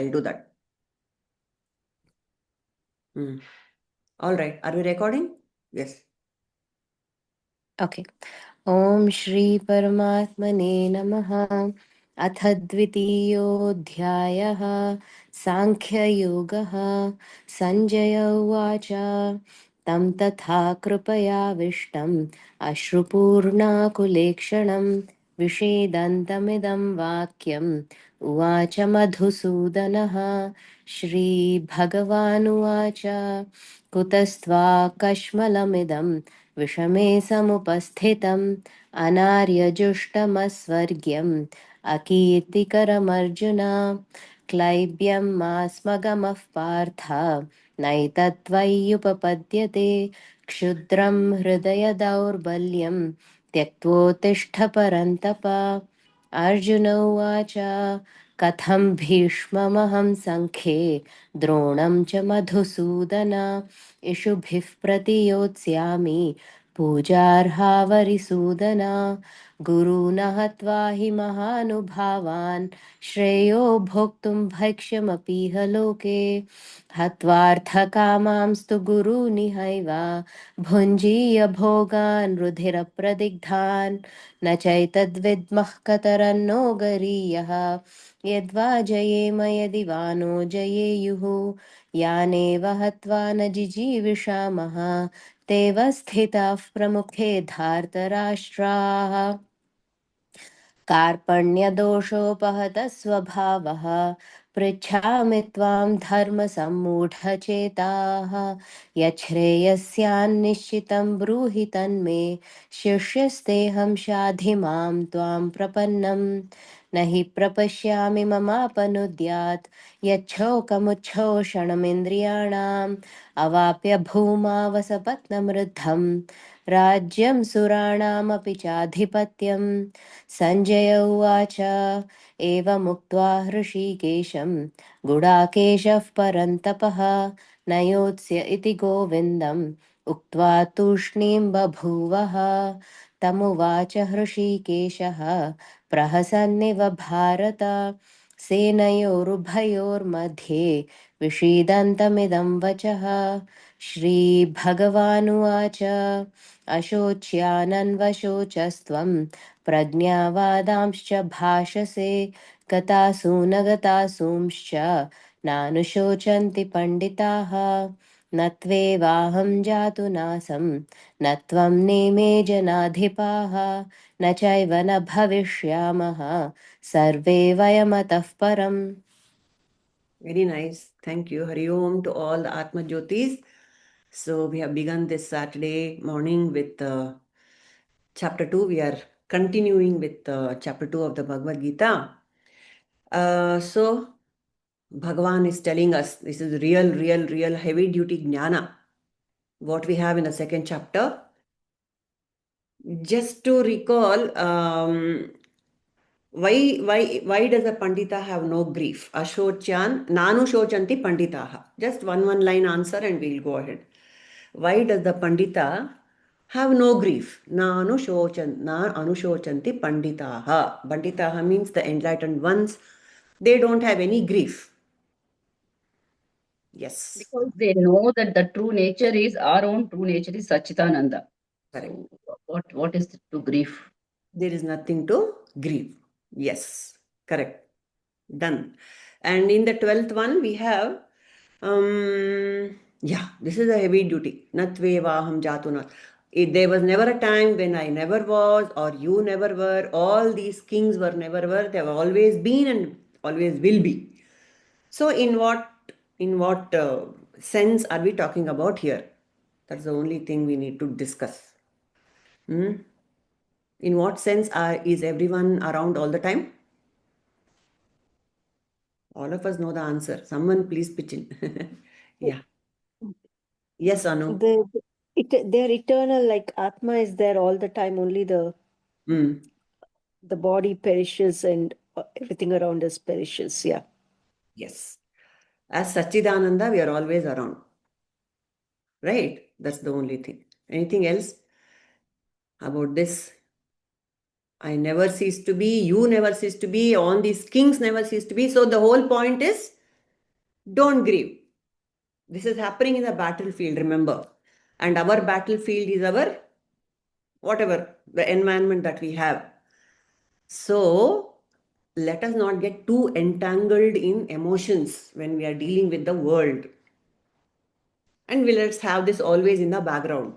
I'll do that. All right. Are we recording? Yes. Okay. Om Shri Paramatmane Namaha. अथ द्वितीयोऽध्यायः साङ्ख्ययोगः सञ्जय उवाच तं तथा कृपयाविष्टम् अश्रुपूर्णाकुलेक्षणं विषेदन्तमिदं वाक्यम् उवाच मधुसूदनः श्रीभगवानुवाच कुतस्त्वाकश्मलमिदं विषमे समुपस्थितम् अनार्यजुष्टमस्वर्ग्यम् अकीर्तिकरमर्जुन क्लैब्यं मास्मगमः पार्थ नैतत्त्वय्युपपद्यते क्षुद्रं हृदयदौर्बल्यं त्यक्त्वोत्तिष्ठ परन्तप अर्जुन उवाच कथं भीष्ममहं सङ्ख्ये द्रोणं च मधुसूदन इषुभिः प्रतियोत्स्यामि पूजार्हावरिसूदन गुरून् हत्वा हि महानुभावान् श्रेयो भोक्तुं भैक्ष्यमपीह लोके हत्वार्थकामांस्तु गुरूनिहैव भुञ्जीय भोगान् रुधिरप्रदिग्धान् न चैतद्विद्मः कतरन्नो गरीयः यद्वा जयेम यदि वा नो जयेयुः यानेव हत्वा न जिजीविषामः तेव स्थिताः प्रमुखे धार्तराष्ट्राः कार्पण्यदोषोपहतः स्वभावः पृच्छामि त्वां धर्मसम्मूढचेताः यच्छ्रेयस्यान्निश्चितं ब्रूहि तन्मे शिष्यस्तेऽहं शाधि मां त्वां प्रपन्नम् न हि प्रपश्यामि ममापनुद्यात् यच्छोकमुच्छोषणमिन्द्रियाणाम् अवाप्य भूमा वसपत्नमृद्धम् राज्यं सुराणामपि चाधिपत्यम् सञ्जय उवाच एवमुक्त्वा हृषीकेशं गुडाकेशः परन्तपः न योत्स्य इति गोविन्दम् उक्त्वा तूष्णीं बभूवः तमुवाच हृषीकेशः प्रहसन्निव भारत सेनयोरुभयोर्मध्ये विषीदन्तमिदं वचः श्रीभगवानुवाच अशोच्यानन्वशोचस्त्वं प्रज्ञावादांश्च भाषसे गतासु न गतासूंश्च नानुशोचन्ति पण्डिताः न त्वेवाहं जातु नासं न त्वं नेमे जनाधिपाः न चैव न भविष्यामः सर्वे वयमतः परम्. Very nice. Thank you. Hari Om to all the Atmajyotis. So we have begun this Saturday morning with chapter 2. We are continuing with chapter 2 of the Bhagavad Gita. So Bhagavan is telling us this is real heavy duty jnana. What we have in the second chapter. Just to recall, why does a pandita have no grief? Ashochan, nanu shochanti panditaha. Just one line answer and we'll go ahead. Why does the pandita have no grief? Na anushochanti panditaha. Panditaha means the enlightened ones. They don't have any grief. Yes. Because they know that the true nature is, our own true nature is Sachitananda. Correct. So what is to grief? There is nothing to grieve. Yes, correct. Done. And in the 12th one, we have, this is a heavy duty. Natvevaham jatuna. There was never a time when I never was or you never were. All these kings were never were. They have always been and always will be. So in what sense are we talking about here? That's the only thing we need to discuss. In what sense is everyone around all the time? All of us know the answer. Someone please pitch in. Yeah. Yes, Anu. They're eternal, like Atma is there all the time, only the body perishes and everything around us perishes. Yeah. Yes. As Sachidananda, we are always around. Right? That's the only thing. Anything else about this? I never cease to be, you never cease to be, all these kings never cease to be. So the whole point is Don't grieve. This is happening in the battlefield, remember. And our battlefield is our, whatever, the environment that we have. So let us not get too entangled in emotions when we are dealing with the world. And let's have this always in the background.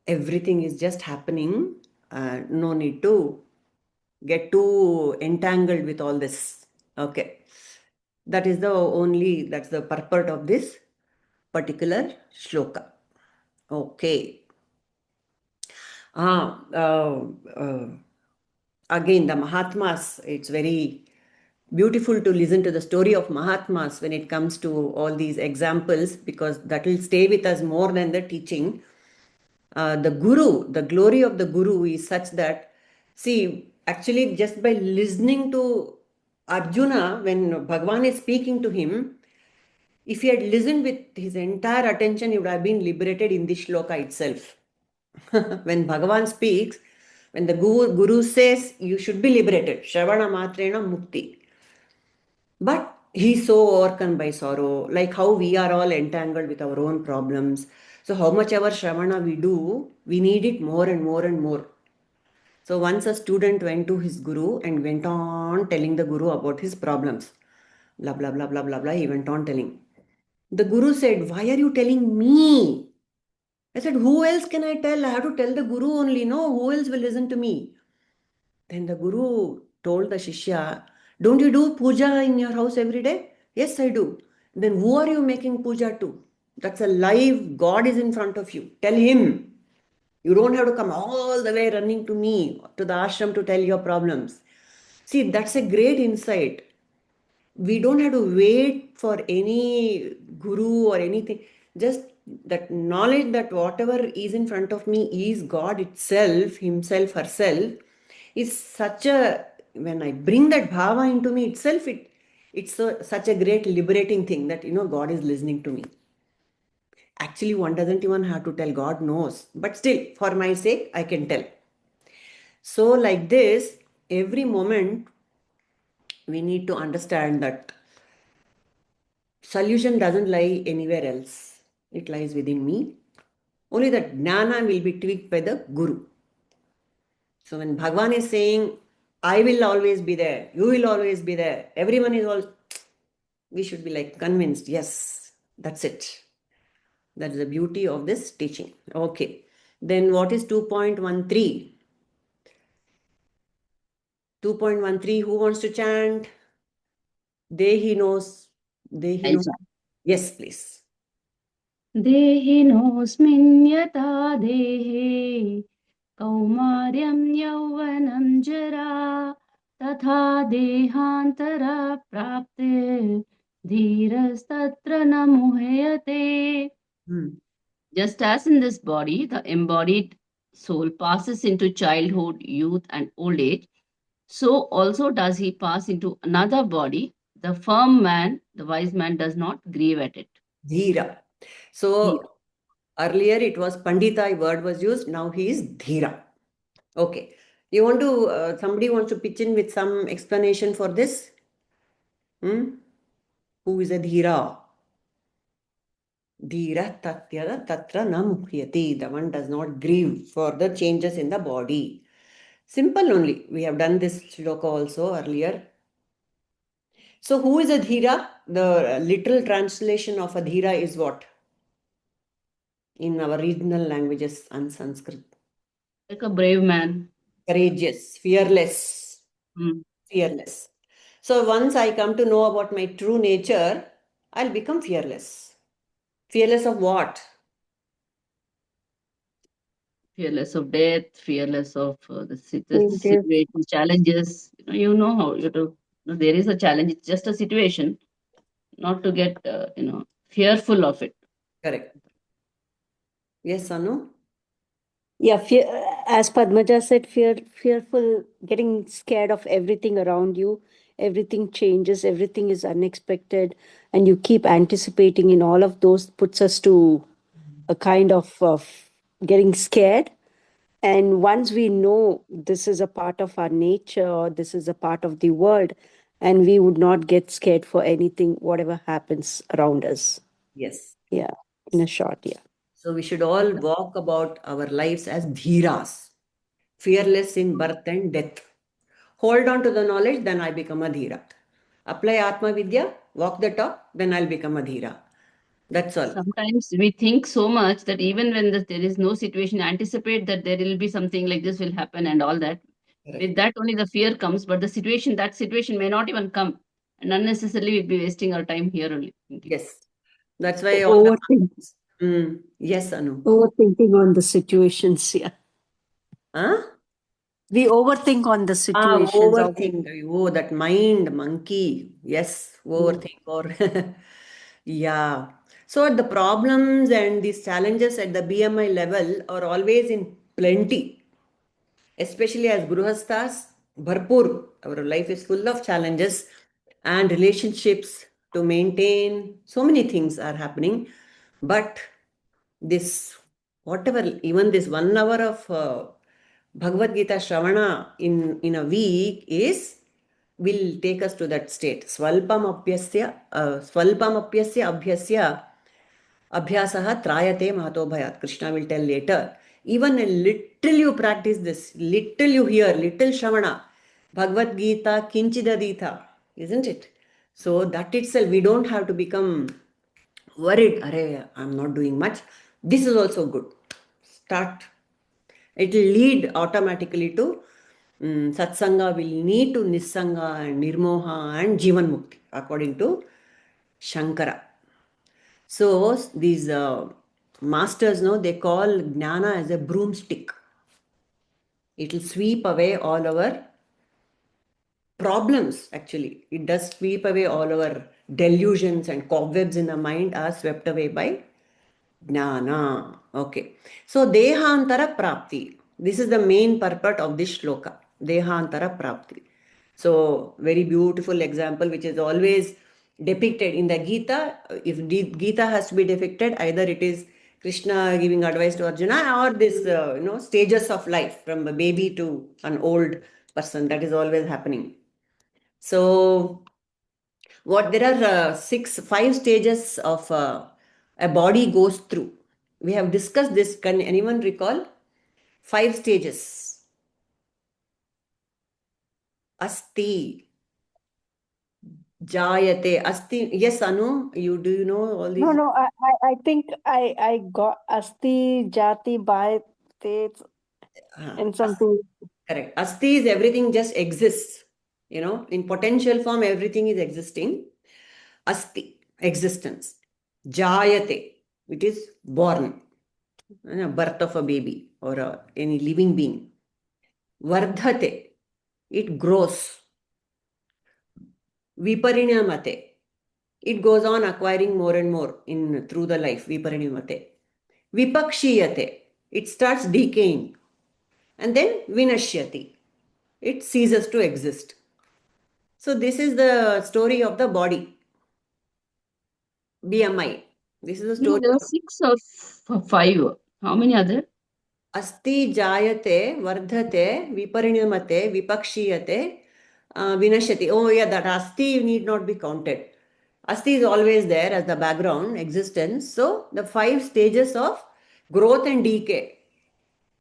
Everything is just happening. No need to get too entangled with all this. Okay. That's the purport of this particular shloka. Okay. Ah, again, the Mahatmas, it's very beautiful to listen to the story of Mahatmas when it comes to all these examples, because that will stay with us more than the teaching. The Guru, the glory of the Guru is such that, see, actually, just by listening to Arjuna, when Bhagavan is speaking to him, if he had listened with his entire attention, he would have been liberated in this shloka itself. When Bhagavan speaks, when the Guru says you should be liberated, Shravana Matrena Mukti. But he's so overcome by sorrow, like how we are all entangled with our own problems. So, how much ever Shravana we do, we need it more and more and more. So, once a student went to his Guru and went on telling the Guru about his problems. Blah, blah, blah, blah, blah, blah. He went on telling. The Guru said, "Why are you telling me?" I said, "Who else can I tell? I have to tell the Guru only. No, who else will listen to me?" Then the Guru told the Shishya, "Don't you do puja in your house every day?" "Yes, I do." "Then who are you making puja to? That's a live God is in front of you. Tell him. You don't have to come all the way running to me, to the ashram to tell your problems." See, that's a great insight. We don't have to wait for any guru or anything. Just that knowledge that whatever is in front of me is God itself, himself, herself, is such a, when I bring that bhava into me itself, such a great liberating thing that, God is listening to me. Actually, one doesn't even have to tell, God knows. But still, for my sake, I can tell. So, like this, every moment we need to understand that solution doesn't lie anywhere else. It lies within me. Only that jnana will be tweaked by the Guru. So when Bhagavan is saying, I will always be there, you will always be there, everyone is all, we should be like convinced, yes, that's it. That is the beauty of this teaching. Okay. Then what is 2.13? 2.13, who wants to chant? Dehi knows. Dehi I'll knows. chant. Yes, please. देहिनोऽस्मिन् यथा देहे कौमार्यं यौवनं जरा तथा देहान्तरा प्राप्ते धीरस्तत्र न मुह्यते. Just as in this body, the embodied soul passes into childhood, youth, and old age, so also does he pass into another body. The firm man, the wise man, does not grieve at it. Dhira. So earlier it was Pandita word was used. Now he is Dhira. Okay. You want to, somebody wants to pitch in with some explanation for this? Who is a Dhira? Dhira tatyada tatra na mukhyati. The one does not grieve for the changes in the body. Simple only. We have done this shloka also earlier. So who is a Dhira? The literal translation of a Dhira is what? In our regional languages and Sanskrit. Like a brave man. Courageous, fearless. Fearless. So once I come to know about my true nature, I'll become fearless. Fearless of what? Fearless of death, fearless of the situation, challenges. You know how you do. There is a challenge. It's just a situation. Not to get fearful of it. Correct. Yes, Anu? Yeah, as Padmaja said, fearful, getting scared of everything around you. Everything changes, everything is unexpected, and you keep anticipating in all of those puts us to a kind of getting scared. And once we know this is a part of our nature, or this is a part of the world, and we would not get scared for anything, whatever happens around us. Yes. Yeah, in a short, yeah. So we should all walk about our lives as dhiras, fearless in birth and death. Hold on to the knowledge, then I become a dhira. Apply Atma Vidya, walk the talk, then I'll become a dhira. That's all. Sometimes we think so much that even when there is no situation, anticipate that there will be something like this will happen and all that. Correct. With that only the fear comes, but that situation may not even come. And unnecessarily we'll be wasting our time here only. Yes. That's why all the... Overthink, Yes, Anu. overthinking on the situations, yeah. Huh? We overthink on the situations. Overthink. Oh, that mind monkey. Yes, overthink. Or yeah. So the problems and these challenges at the BMI level are always in plenty, especially as Gruhastas. Bharpur, our life is full of challenges and relationships to maintain. So many things are happening, but this whatever, even this 1 hour of Bhagavad Gita Shravana in a week will take us to that state. Swalpam apyasya abhyasya abhyasaha trayate mahato bhayat. Krishna will tell later. Even a little you practice this, little you hear, little Shravana, Bhagavad Gita kinchidadita, isn't it? So that itself, we don't have to become worried. Arey, I'm not doing much. This is also good. Start. It will lead automatically to satsanga will lead to nissanga and nirmoha and jivan mukti according to Shankara. So these masters, no, they call jnana as a broomstick. It will sweep away all our problems. Actually, it does sweep away all our delusions and cobwebs in the mind are swept away by Jnana. Okay. So Dehantara Prapti. This is the main purport of this shloka. Dehantara Prapti. So very beautiful example which is always depicted in the Gita. If Gita has to be depicted, either it is Krishna giving advice to Arjuna or this stages of life from a baby to an old person. That is always happening. So what there are five stages of a body goes through. We have discussed this. Can anyone recall? 5 stages. Asti, Jayate, Asti. Yes, Anu, do you know all these? No, I think I got Asti, Jati, Bhayate, and something. Correct. Asti is everything just exists. In potential form, everything is existing. Asti, existence. Jayate, it is born. Birth of a baby or any living being. Vardhate, it grows. Viparinamate, it goes on acquiring more and more through the life. Viparinamate. Vipakshiyate, it starts decaying. And then vinashyati, it ceases to exist. So this is the story of the body. BMI. This is the story There are of 6 or 5. How many other? Asti Jayate, Vardhate, Viparinamate, Vipakshiyate, Vinashyati. Oh, yeah, that Asti need not be counted. Asti is always there as the background existence. So the 5 stages of growth and decay.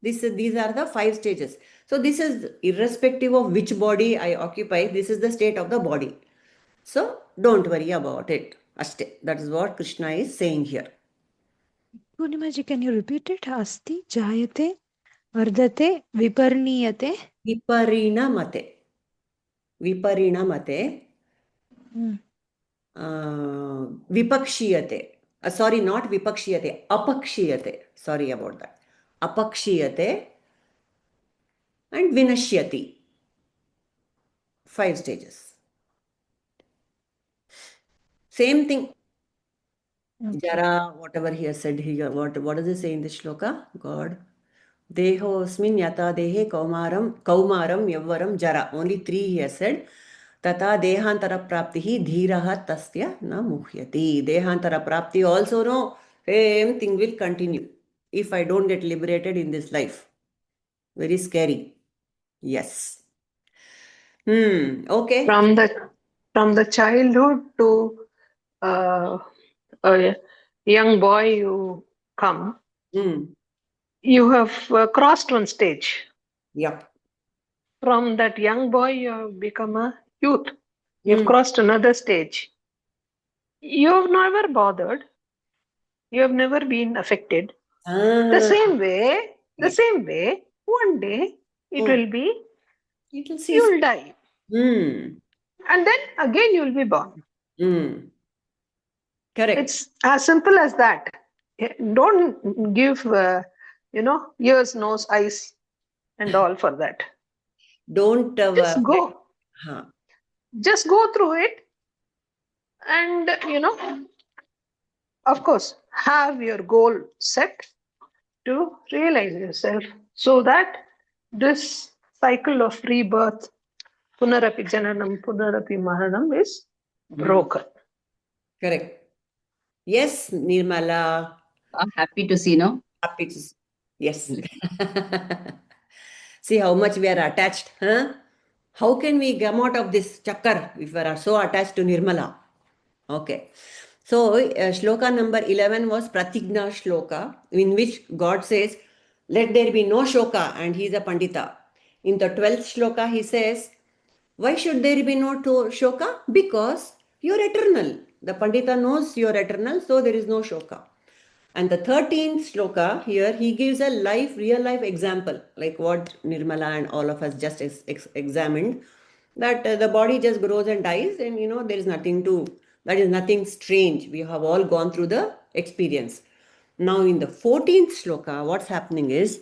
These are the 5 stages. So this is irrespective of which body I occupy. This is the state of the body. So don't worry about it. Aste. That is what Krishna is saying here. Purnimaji, can you repeat it? Asti, Jayate, Vardate, Viparniyate. Viparinamate. Viparinamate. Vipakshiyate. Sorry, not vipakshiyate. Apakshiyate. Sorry about that. Apakshiyate and vinashyati. 5 stages. Same thing. Okay. Jara, whatever he has said here. What does it say in this shloka? God. Dehosmin yata dehe kaumaram yavaram jara. Only 3 he has said. Tata dehantara praptihi dhiraha tasya na muhyati. Dehantara prapti also no, same thing will continue if I don't get liberated in this life. Very scary. Yes. Okay. From the from the childhood to a young boy you come, Mm. you have crossed one stage. Yep. From that young boy, you have become a youth. You've Mm. crossed another stage. You have never bothered. You have never been affected. The Ah, same way, correct. one day it Oh, will be, it will cease. you'll die. Mm. And then again you'll be born. Mm. Correct. It's as simple as that. Don't give, ears, nose, eyes, and all for that. Don't Just go. huh. Just go through it, and of course, have your goal set to realize yourself, so that this cycle of rebirth, punarapi jananam, punarapi maranam, is Mm. broken. Correct. Yes, Nirmala. I'm happy to see, no? Happy to yes. See how much we are attached, huh? How can we come out of this chakkar if we are so attached to Nirmala? Okay. So, shloka number 11 was Pratigna shloka, in which God says, let there be no shoka, and he is a Pandita. In the 12th shloka, he says, why should there be no shoka? Because you are eternal. The Pandita knows you are eternal, so there is no shoka. And the 13th shloka here, he gives a real life example, like what Nirmala and all of us just examined, that the body just grows and dies, and there is that is nothing strange. We have all gone through the experience. Now, in the 14th shloka, what's happening is,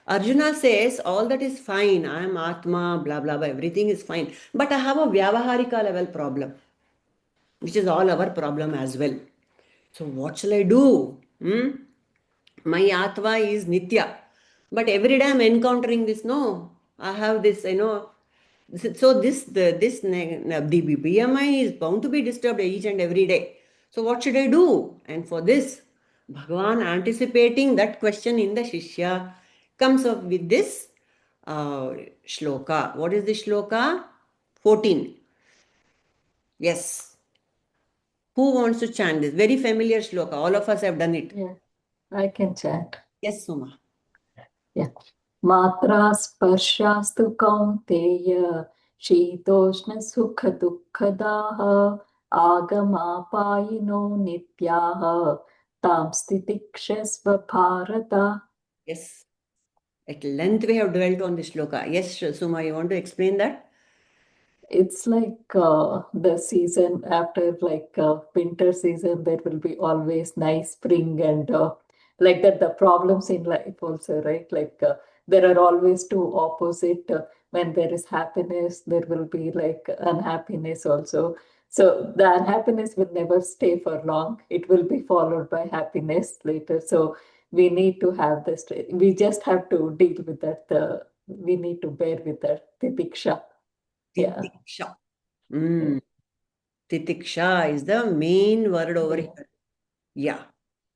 Arjuna says, all that is fine, I am Atma, blah, blah, blah, everything is fine. But I have a Vyavaharika level problem, which is all our problem as well. So what shall I do? My Atma is Nitya. But every day I'm encountering this, no, I have this, so the BMI is bound to be disturbed each and every day. So what should I do? And for this, Bhagavan, anticipating that question in the Shishya, comes up with this shloka. What is the shloka? 14. Yes. Who wants to chant this? Very familiar shloka. All of us have done it. Yeah, I can chant. Yes, Suma. Yeah. Matra sparshastu kaunteya शीतोष्ण सुख दुःखदाः आगमापायिनो नित्याः तां स्थितिक्षस्व Bharat. Yes. At length we have dwelt on this shloka. Yes, Suma, you want to explain that? It's like the season after winter season, there will be always nice spring and like that the problems in life also, right? There are always two opposite. When there is happiness, there will be like unhappiness also. So the unhappiness will never stay for long. It will be followed by happiness later. So we need to have this. We just have to deal with that. We need to bear with that titiksha. Yeah. Titiksha. Titiksha is the main word over Yeah. here. Yeah,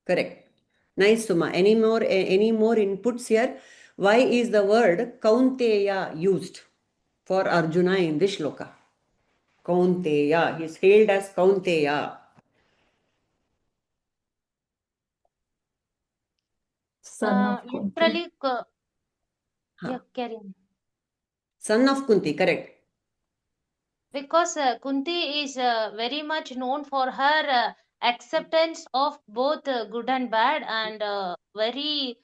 correct. Nice, Suma. Any more inputs here? Why is the word Kaunteya used for Arjuna in this shloka? Kaunteya. He is hailed as Kaunteya. Son of Kunti. Literally, Huh. yeah, carry on. Son of Kunti, correct. Because Kunti is very much known for her acceptance of both good and bad, and very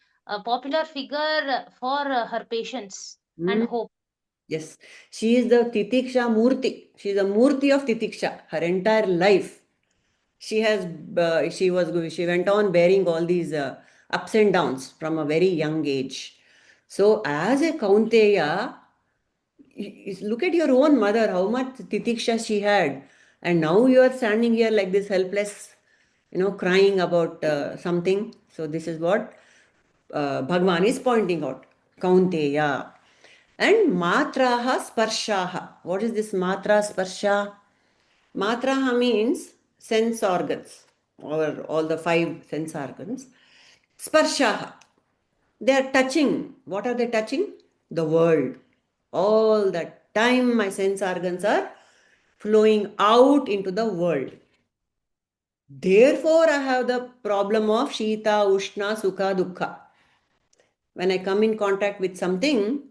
popular figure for her patience and Hmm. hope. Yes, she is the Titiksha Murti. She is a Murti of Titiksha. Her entire life, she went on bearing all these ups and downs from a very young age. So, as a Kaunteya, look at your own mother, how much Titiksha she had, and now you are standing here like this helpless, crying about something. So, this is what Bhagwan is pointing out. Kaunteya. And matraha sparshaha. What is this matra sparsha? Matraha means sense organs, or all the 5 sense organs. Sparshaha. They are touching. What are they touching? The world. All the time my sense organs are flowing out into the world. Therefore, I have the problem of Shita, Ushna, Sukha, Dukkha. When I come in contact with something,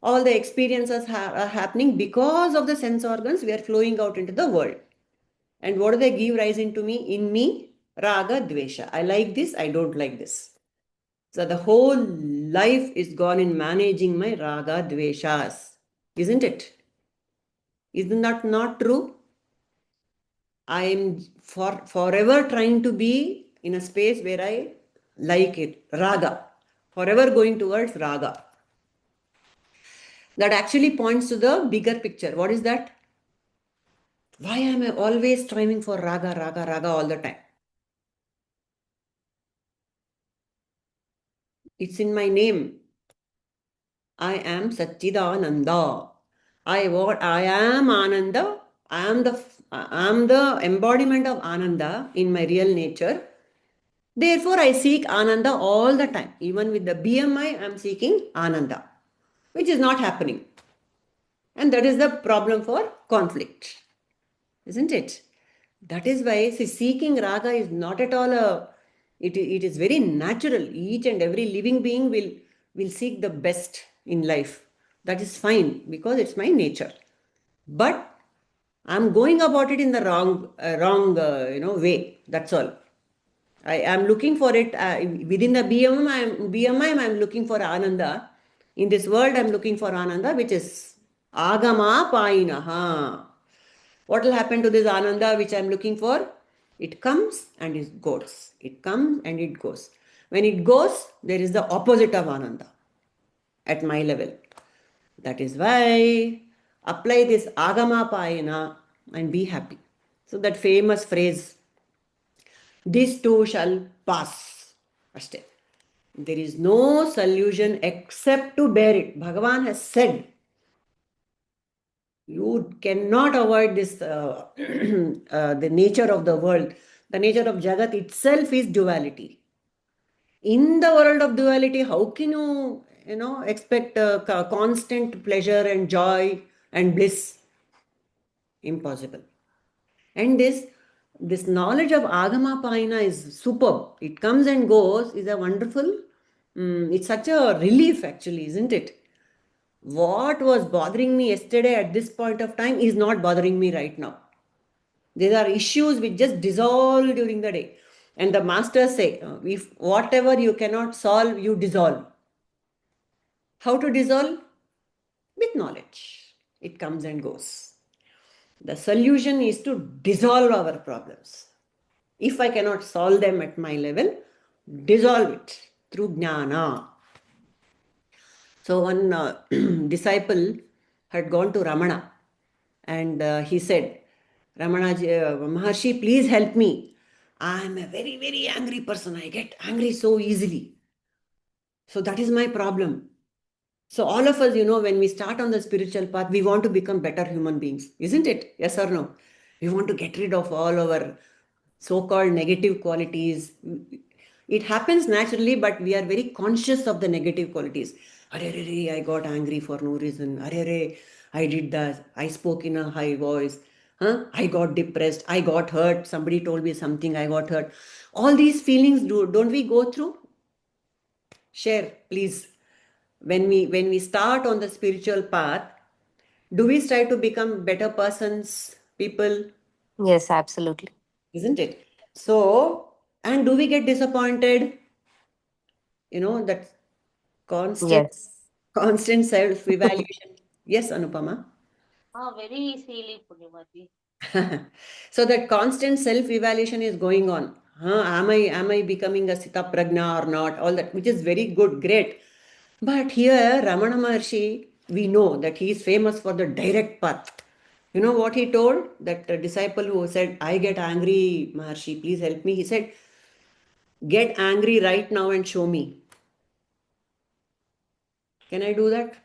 all the experiences are happening because of the sense organs. We are flowing out into the world. And what do they give rise into me? In me, Raga, Dvesha. I like this, I don't like this. So the whole life is gone in managing my Raga, Dveshas. Isn't it? Isn't that not true? I am forever trying to be in a space where I like it. Raga. Forever going towards Raga. That actually points to the bigger picture. What is that? Why am I always striving for Raga, Raga, Raga all the time? It's in my name. I am Satchidananda. I am Ananda. I am the embodiment of Ananda in my real nature. Therefore, I seek Ananda all the time. Even with the BMI, I am seeking Ananda, which is not happening. And that is the problem for conflict, isn't it? That is why seeking Raga is not at all it is very natural. Each and every living being will seek the best in life. That is fine because it's my nature. But I'm going about it in the wrong way. That's all. I am looking for it within the BMI. I'm looking for Ananda. In this world, I'm looking for Ananda, which is Agama Painaha. What will happen to this Ananda which I'm looking for? It comes and it goes. It comes and it goes. When it goes, there is the opposite of Ananda at my level. That is why apply this Agama Payana and be happy. So that famous phrase, this too shall pass. Ashte. There is no solution except to bear it. Bhagavan has said, you cannot avoid this, the nature of the world. The nature of Jagat itself is duality. In the world of duality, how can you, expect constant pleasure and joy and bliss? Impossible. And this knowledge of Agama Paina is superb. It comes and goes, is a wonderful, it's such a relief actually, isn't it? What was bothering me yesterday at this point of time is not bothering me right now. There are issues which just dissolve during the day. And the masters say, if whatever you cannot solve, you dissolve. How to dissolve? With knowledge. It comes and goes. The solution is to dissolve our problems. If I cannot solve them at my level, dissolve it through jnana. So one disciple had gone to Ramana and he said, Maharshi, please help me. I am a very, very angry person. I get angry so easily. So that is my problem. So all of us, when we start on the spiritual path, we want to become better human beings, isn't it? Yes or no? We want to get rid of all our so-called negative qualities. It happens naturally, but we are very conscious of the negative qualities. I got angry for no reason. I did that. I spoke in a high voice. I got depressed. I got hurt. Somebody told me something. I got hurt. All these feelings, don't we go through? Share, please. When we start on the spiritual path, do we try to become better persons, people? Yes, absolutely. Isn't it? So, and do we get disappointed? That constant Yes. constant self-evaluation. Yes, Anupama. Very easily, Purnimaji. So that constant self-evaluation is going on. Am I becoming a Sita Prajna or not? All that, which is very good, great. But here, Ramana Maharshi, we know that he is famous for the direct path. You know what he told? That disciple who said, I get angry, Maharshi, please help me. He said, get angry right now and show me. Can I do that?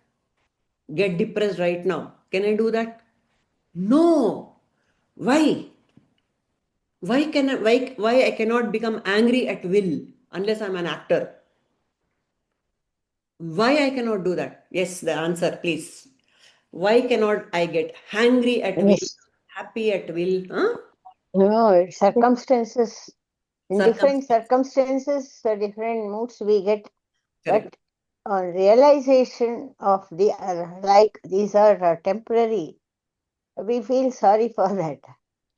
Get depressed right now. Can I do that? No. Why? Why I cannot become angry at will unless I'm an actor? Why I cannot do that? Yes, the answer, please. Why cannot I get hangry at will? Yes. happy at will. Huh? No, circumstances. In different Circumstances. circumstances, different moods we get, Correct. but on realization of the like these are temporary, we feel sorry for that.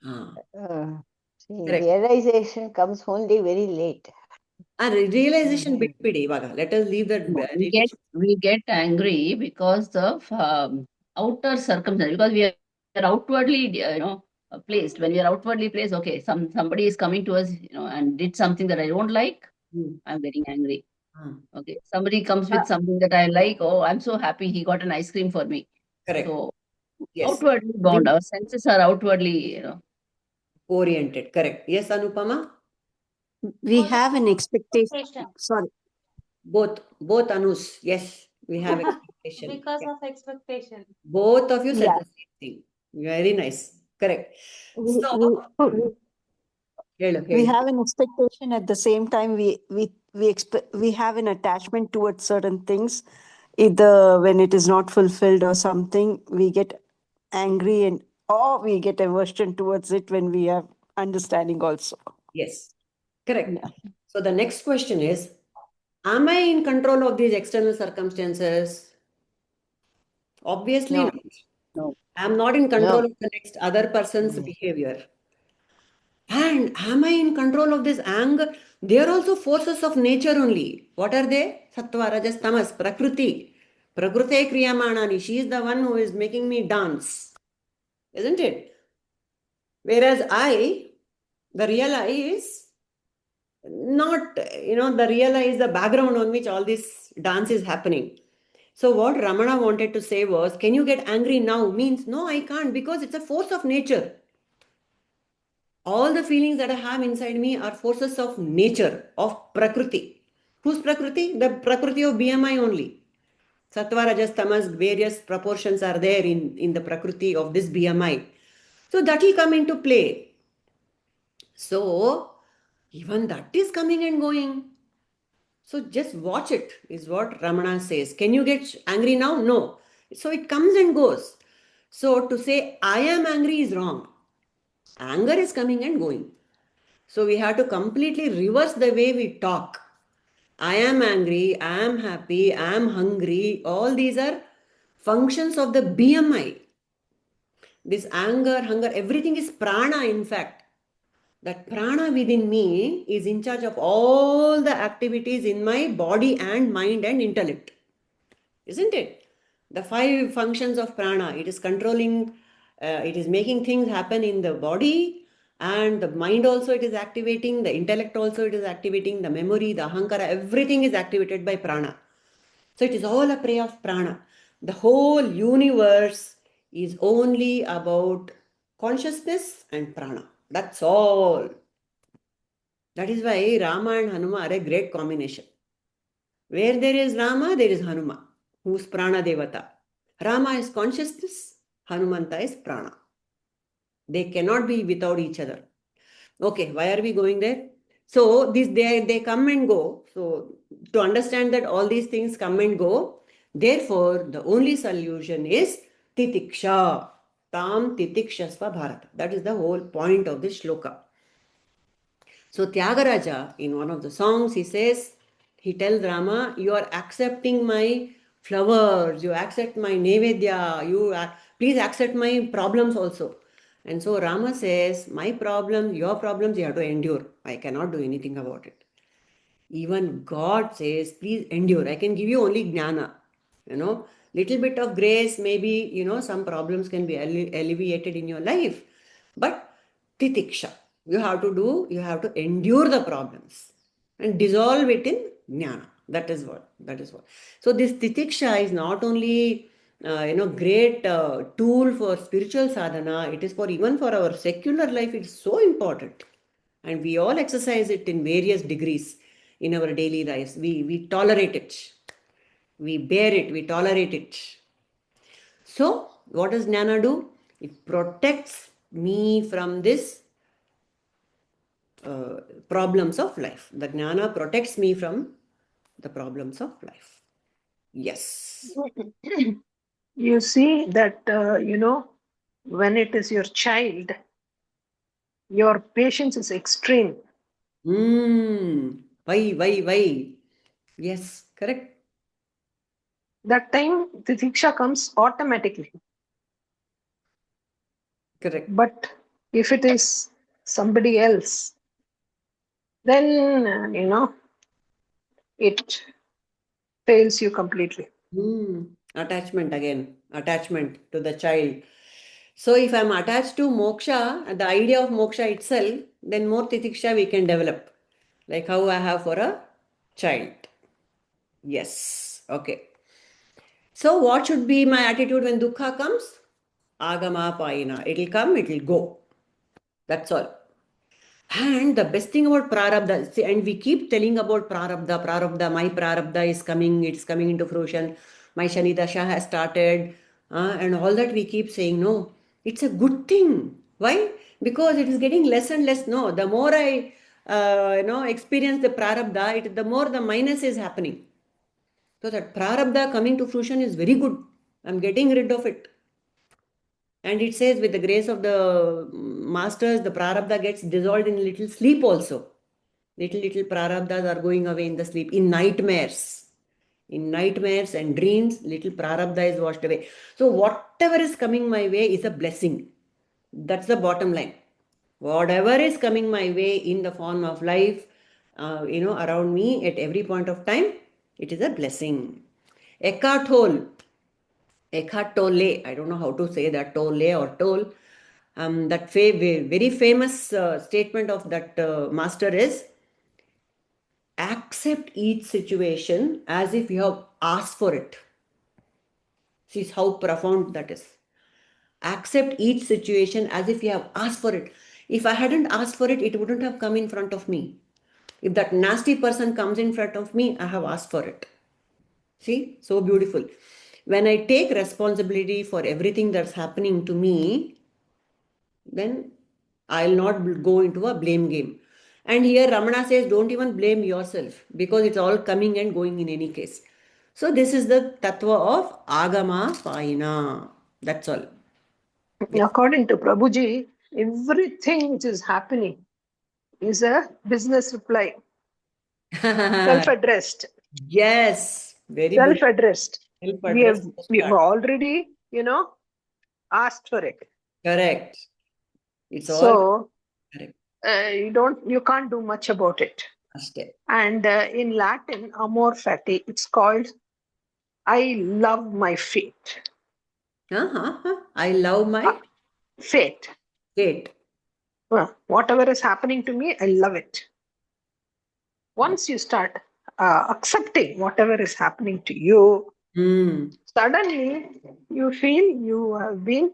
Ah, See, correct. realization comes only very late. And realization bit pidi, Vaga. Let us leave that. No, we get angry because of outer circumstance, because we are outwardly placed. When we are outwardly placed, okay, somebody is coming to us, and did something that I don't like, Hmm. I'm getting angry. Ah, Okay, somebody comes with something that I like, oh, I'm so happy he got an ice cream for me. correct. So Yes. outwardly bound, our senses are outwardly, Oriented. Correct. Yes, Anupama? We have an expectation. Expectation. Sorry. Both Anus. Yes, we have expectation. Because Yeah. of expectation. Both of you said Yeah. the same thing. Very nice. Correct. We, So, we, ಹೇಳು, we ಹೇಳು. have an expectation at the same time. We have an attachment towards certain things. Either when it is not fulfilled or something, we get angry or we get aversion towards it when we have understanding also. Yes. Correct. Yeah. So the next question is, am I in control of these external circumstances? Obviously No. not. no. I'm not in control No. of the next other person's behavior. And am I in control of this anger? They are also forces of nature only. What are they? Sattva, Rajas, Tamas, Prakriti. Prakrute Kriyamanani. She is the one who is making me dance. Isn't it? Whereas the real I is not, the real I is the background on which all this dance is happening. So what Ramana wanted to say was, can you get angry now? Means, no, I can't, because it's a force of nature. All the feelings that I have inside me are forces of nature, of Prakriti. Whose Prakriti? The Prakriti of BMI only. Sattva, Rajas, Tamas, various proportions are there in the Prakriti of this BMI. So that will come into play. So even that is coming and going. So just watch it, is what Ramana says. Can you get angry now? No. So it comes and goes. So to say I am angry is wrong. Anger is coming and going. So we have to completely reverse the way we talk. I am angry, I am happy, I am hungry. All these are functions of the BMI. This anger, hunger, everything is prana, in fact. That prana within me is in charge of all the activities in my body and mind and intellect. Isn't it? The 5 functions of prana, it is controlling, it is making things happen in the body, and the mind also it is activating, the intellect also it is activating, the memory, the ahankara, everything is activated by prana. So it is all a play of prana. The whole universe is only about consciousness and prana. That's all. That is why Rama and Hanuma are a great combination. Where there is Rama, there is Hanuma, who is prana devata. Rama is consciousness, Hanumanta is prana. They cannot be without each other. Okay, why are we going there? So they come and go. So to understand that all these things come and go, therefore the only solution is titiksha. Tam titikshasva bharata. That is the whole point of this shloka. So Tyagaraja, in one of the songs, he tells Rama, you are accepting my flowers, you accept my nevedya, please accept my problems also. And so Rama says, my problem, your problems, you have to endure. I cannot do anything about it. Even God says, please endure. I can give you only jnana. Little bit of grace, maybe, some problems can be alleviated in your life. But titiksha, you have to endure the problems and dissolve it in jnana. That is what. So this titiksha is not only, great tool for spiritual sadhana. It is even for our secular life. It's so important. And we all exercise it in various degrees in our daily lives. We tolerate it. We bear it. We tolerate it. So what does jnana do? It protects me from this problems of life. The jnana protects me from the problems of life. Yes. You see that, when it is your child, your patience is extreme. Why? Yes, correct. That time, titiksha comes automatically. Correct. But if it is somebody else, then, it fails you completely. Attachment again, attachment to the child. So if I'm attached to moksha, the idea of moksha itself, then more titiksha we can develop, like how I have for a child. Yes, okay. So what should be my attitude when dukkha comes? Agama paina. It'll come, it'll go. That's all. And the best thing about prarabdha, see, and we keep telling about prarabdha, my prarabdha is coming, it's coming into fruition, my Shani Dasha has started, and all that we keep saying, no, it's a good thing. Why? Because it is getting less and less. No, the more I, experience the prarabdha, the more the minus is happening. So that prarabdha coming to fruition is very good. I'm getting rid of it. And it says, with the grace of the masters, the prarabdha gets dissolved in little sleep also. Little prarabdhas are going away in the sleep, in nightmares. In nightmares and dreams, little prarabdha is washed away. So whatever is coming my way is a blessing. That's the bottom line. Whatever is coming my way in the form of life, around me at every point of time, it is a blessing. Eckhart Tolle, I don't know how to say that, Tolle or Toll. That very famous statement of that master is, accept each situation as if you have asked for it. See how profound that is. Accept each situation as if you have asked for it. If I hadn't asked for it, it wouldn't have come in front of me. If that nasty person comes in front of me, I have asked for it. See, so beautiful. When I take responsibility for everything that's happening to me, then I'll not go into a blame game. And here Ramana says, don't even blame yourself, because it's all coming and going in any case. So this is the tattva of agama paina. That's all. Yes. According to Prabhuji, everything which is happening is a business reply, self-addressed. Yes, very beautiful. Self-addressed. Self-addressed We've postcard. already, asked for it. Correct. It's all So correct. you can't do much about it. Aste. And in Latin, amor fati, it's called I love my fate. I love my Fate. fate. Whatever is happening to me, I love it. Once you start accepting whatever is happening to you, suddenly you feel you have been,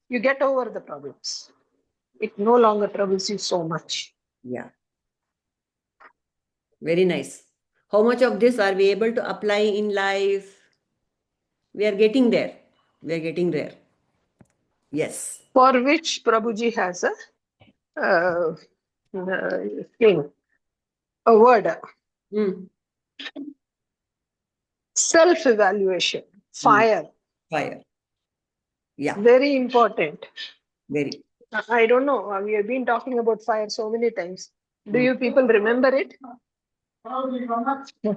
you get over the problems. It no longer troubles you so much. Yeah. Very nice. How much of this are we able to apply in life? We are getting there. We are getting there. Yes. For which Prabhuji has uh, thing, a word, self-evaluation, fire. Fire. Yeah. Very important. Very. I don't know. We have been talking about fire so many times. Do you people remember it? Yes. Do you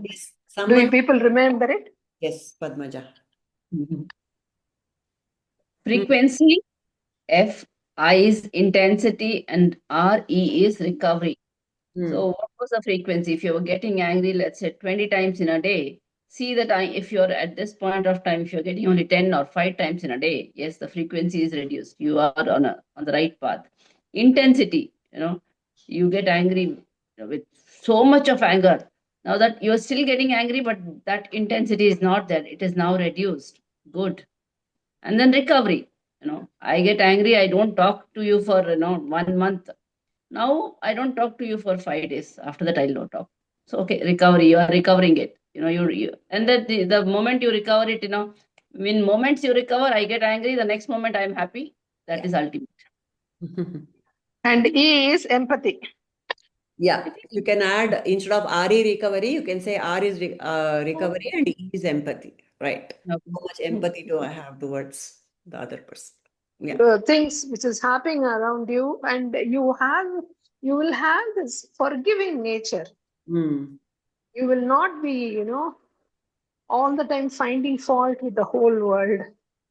Someone. people remember it? Yes, Padmaja. Frequency, F, I is intensity, and R, E is recovery. So what was the frequency? If you were getting angry, let's say 20 times in a day, see that if you're at this point of time, if you're getting only 10 or 5 times in a day, yes, the frequency is reduced. You are on the right path. Intensity, you get angry with so much of anger. Now that you're still getting angry, but that intensity is not there. It is now reduced. Good. And then recovery. I get angry. I don't talk to you for 1 month. Now I don't talk to you for 5 days. After that, I'll not talk. So okay, recovery. You are recovering it. And that the moment you recover it, in moments you recover, I get angry. The next moment I'm happy. That is ultimate. And E is empathy. Yeah, you can add, instead of RE recovery, you can say R is recovery and E is empathy. Right. Okay. How much empathy do I have towards? the other person. Yeah. Things which is happening around you, and you will have this forgiving nature. Mm. You will not be, all the time finding fault with the whole world.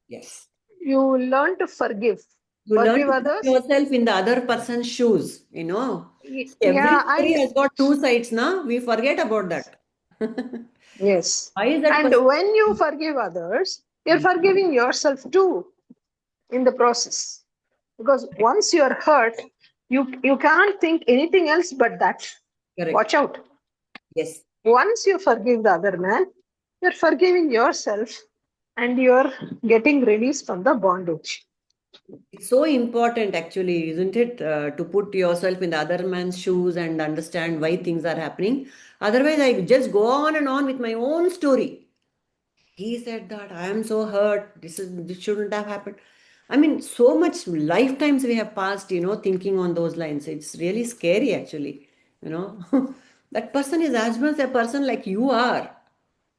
Yes. You will learn to forgive. You learn Forgive to put others. yourself in the other person's shoes, Every Yeah, story and has got two sides, now. We forget about that. yes. Why is that And person? when you forgive others, you're forgiving yourself too in the process. Because once you're hurt, you can't think anything else but that. Correct. Watch out. Yes. Once you forgive the other man, you're forgiving yourself and you're getting released from the bondage. It's so important, actually, isn't it, to put yourself in the other man's shoes and understand why things are happening. Otherwise, I just go on and on with my own story. He said that I am so hurt. This shouldn't have happened. I mean, so much lifetimes we have passed, thinking on those lines. It's really scary, actually. That person is as much a person like you are.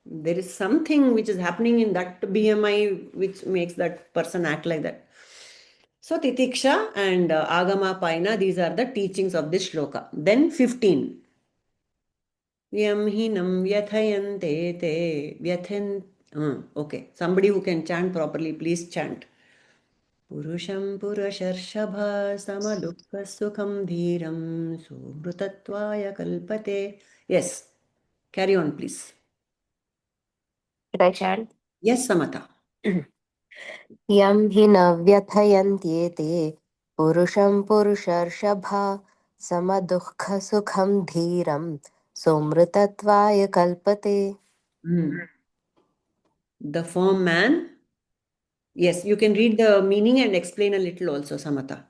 There is something which is happening in that BMI which makes that person act like that. So Titiksha and Agama Paina, these are the teachings of this shloka. Then 15. Yam hinam vyathayante te vyathen. Okay, somebody who can chant properly, please chant. Purusham purasharshabha samadukha sukham dhiram sumrutatvaya kalpate. Yes, carry on, please. Should I chant? Yes, Samata. Yam hi na vyathayantye purusham purusharshabha samadukha sukham dhiram somrutatvaya kalpate. The firm man. Yes, you can read the meaning and explain a little also, Samata.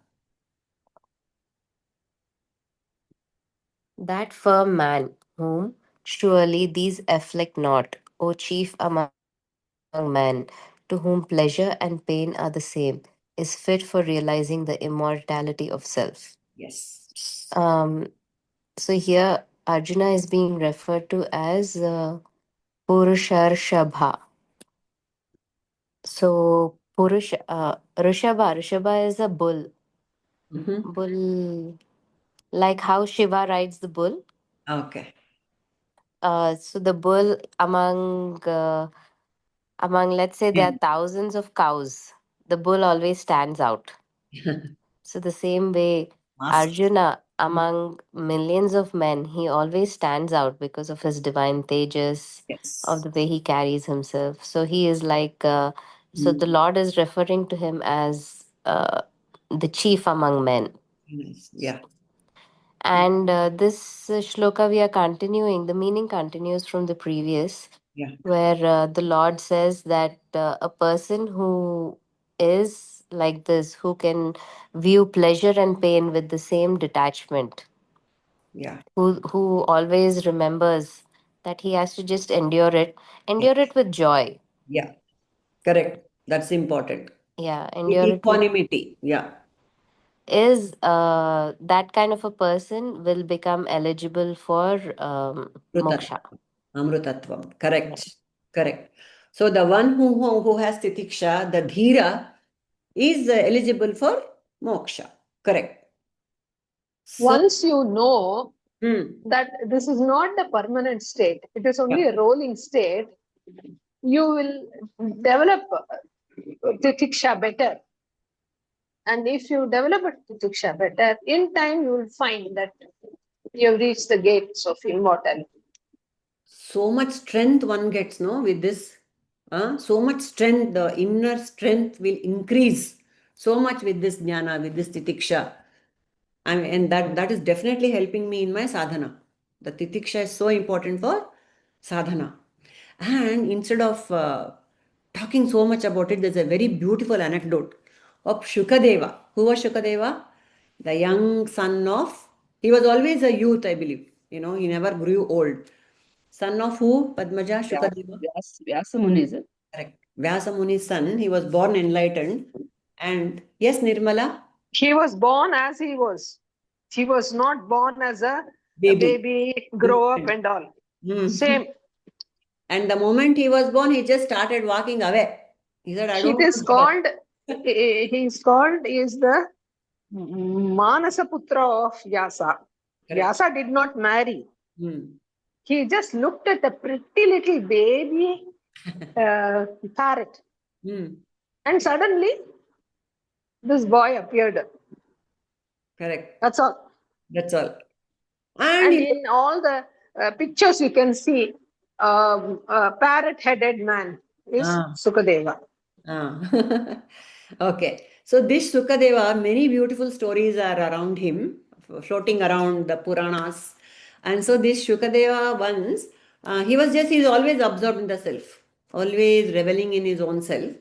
That firm man, whom surely these afflict not, O chief among men, to whom pleasure and pain are the same, is fit for realizing the immortality of self. Yes. Um, so here Arjuna is being referred to as Purusharshabha. So Rishabha is a bull. Bull, like how Shiva rides the bull. Okay. So the bull among let's say there are thousands of cows, the bull always stands out. So the same way Arjuna among millions of men, he always stands out because of his divine tejas, of the way he carries himself. So he is like so the Lord is referring to him as the chief among men. Yeah. And this shloka we are continuing, the meaning continues from the previous, where the Lord says that a person who is like this, who can view pleasure and pain with the same detachment, who always remembers that he has to just endure it with joy. Yeah, correct. That's important. Yeah, With endure it with equanimity. Yeah. is that kind of a person will become eligible for moksha. Amrutatvam. Correct. Correct. So the one who has titiksha, the dhira, is eligible for moksha. Correct. So, Once you know that this is not the permanent state, it is only a rolling state, you will develop titiksha better. And if you develop a titiksha better, in time you will find that you have reached the gates of immortality. so much strength one gets, no, with this. So much strength, the inner strength will increase so much with this jnana, with this titiksha. And that is definitely helping me in my sadhana. The titiksha is so important for sadhana. And instead of talking so much about it, there's a very beautiful anecdote of Shukadeva. Who was Shukadeva? The young son of, he was always a youth, I believe. He never grew old. Son of who? Padmaja, Shukadeva? Vyasa Muni, is it? Correct. Vyasa Muni's son. He was born enlightened. And yes, Nirmala? He was born as he was. He was not born as a baby grow up and all. Same. And the moment he was born, he just started walking away. He said, I don't It is want to. called He's called is the Manasa Putra of Vyasa. Vyasa did not marry. He just looked at a pretty little baby parrot. And suddenly, this boy appeared. Correct. That's all. That's all. And in all the pictures, you can see a parrot-headed man is Sukadeva. Okay. So this Sukadeva, many beautiful stories are around him, floating around the Puranas. And so this Shukadeva once, he's always absorbed in the self, always reveling in his own self.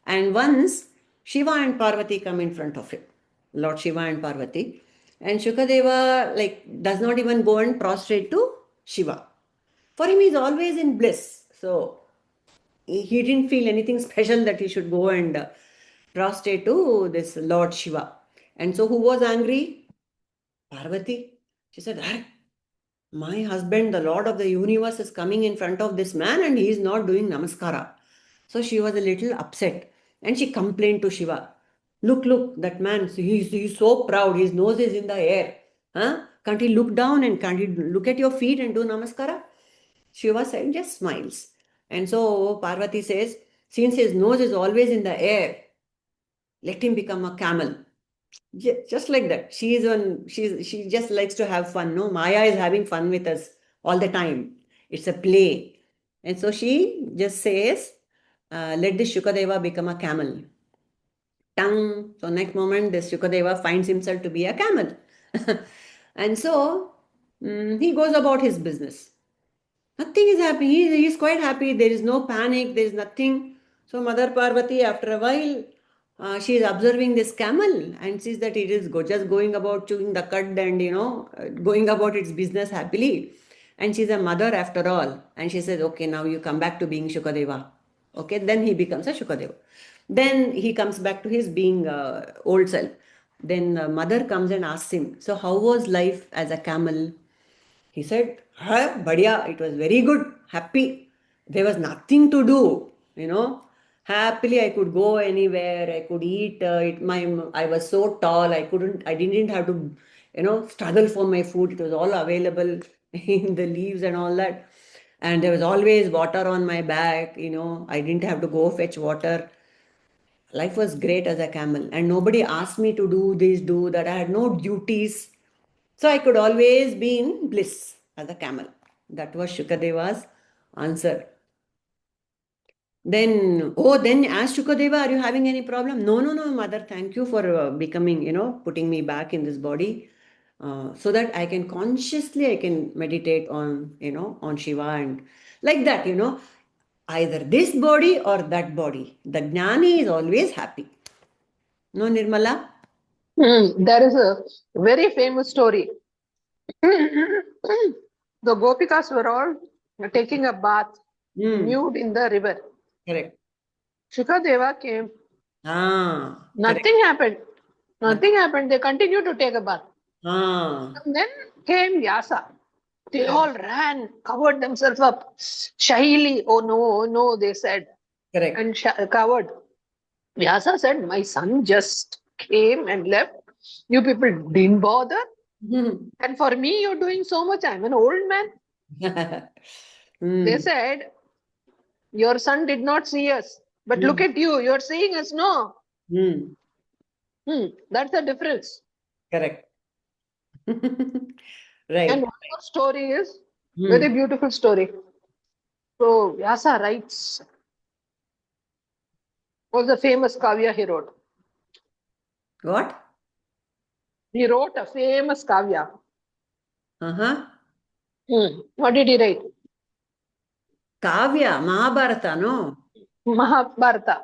And once Shiva and Parvati come in front of him, Lord Shiva and Parvati. And Shukadeva does not even go and prostrate to Shiva. For him, he's always in bliss. So he didn't feel anything special that he should go and prostrate to this Lord Shiva. And so who was angry? Parvati. She said, my husband, the Lord of the universe, is coming in front of this man and he is not doing namaskara. So she was a little upset and she complained to Shiva. Look, that man, he's so proud. His nose is in the air. Huh? Can't he look down and can't he look at your feet and do namaskara? Shiva said, just smiles. And so Parvati says, since his nose is always in the air, let him become a camel. Just like that. She just likes to have fun. No, Maya is having fun with us all the time. It's a play. And so she just says, let this Shukadeva become a camel. Tongue. So next moment, this Shukadeva finds himself to be a camel. And so he goes about his business. Nothing is happening. He is quite happy. There is no panic. There is nothing. So Mother Parvati, after a while, she is observing this camel and sees that it is just going about chewing the cud and, going about its business happily. And she's a mother after all. And she says, okay, now you come back to being Shukadeva. Okay, then he becomes a Shukadeva. Then he comes back to his being old self. Then mother comes and asks him, so how was life as a camel? He said, badhiya, it was very good, happy. There was nothing to do. Happily I could go anywhere, I could eat. I was so tall, I didn't have to, struggle for my food. It was all available in the leaves and all that. And there was always water on my back, I didn't have to go fetch water. Life was great as a camel, and nobody asked me to do this, do that. I had no duties. So I could always be in bliss as a camel. That was Shukadeva's answer. Then ask Shukadeva, are you having any problem? No, mother, thank you for becoming, putting me back in this body so that I can meditate on, on Shiva and like that, either this body or that body. The Jnani is always happy. No, Nirmala? There is a very famous story. The Gopikas were all taking a bath, nude in the river. Correct. Shukadeva came. Nothing happened. Nothing happened. They continued to take a bath. And then came Vyasa. They all ran, covered themselves up shyly. Oh no, they said. Correct. And covered. Vyasa said, my son just came and left. You people didn't bother. And for me, you're doing so much. I'm an old man. They said, your son did not see us. But look at you. You're seeing us, no? That's the difference. Correct. Right. And one more story is Hmm. very beautiful story. So Vyasa writes, was the famous Kavya he wrote. What? He wrote a famous Kavya. Uh-huh. What did he write? Kavya, Mahabharata, no? Mahabharata.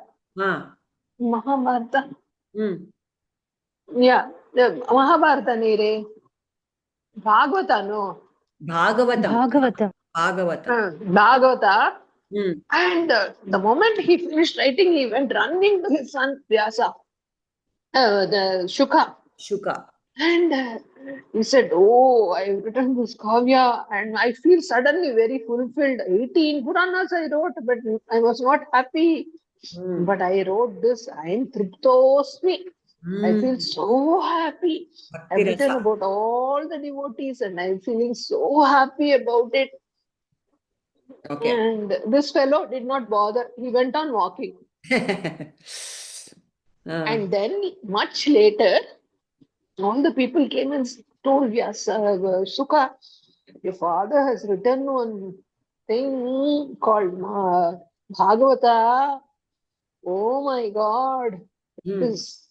Mahabharata. Yeah, the Mahabharata nere. Bhagavata, no? Bhagavatam. Bhagavata. And the moment he finished writing, he went running to his son Vyasa, the Shuka. And he said, oh, I've written this Kavya and I feel suddenly very fulfilled. 18 Puranas I wrote, but I was not happy. But I wrote this, I am Triptosmi. I feel so happy. I've Bhakti written Rasa. about all the devotees and I'm feeling so happy about it. Okay. And this fellow did not bother. He went on walking. And then much later, all the people came and told Sukha, your father has written one thing called Bhagavata. Oh my God, it is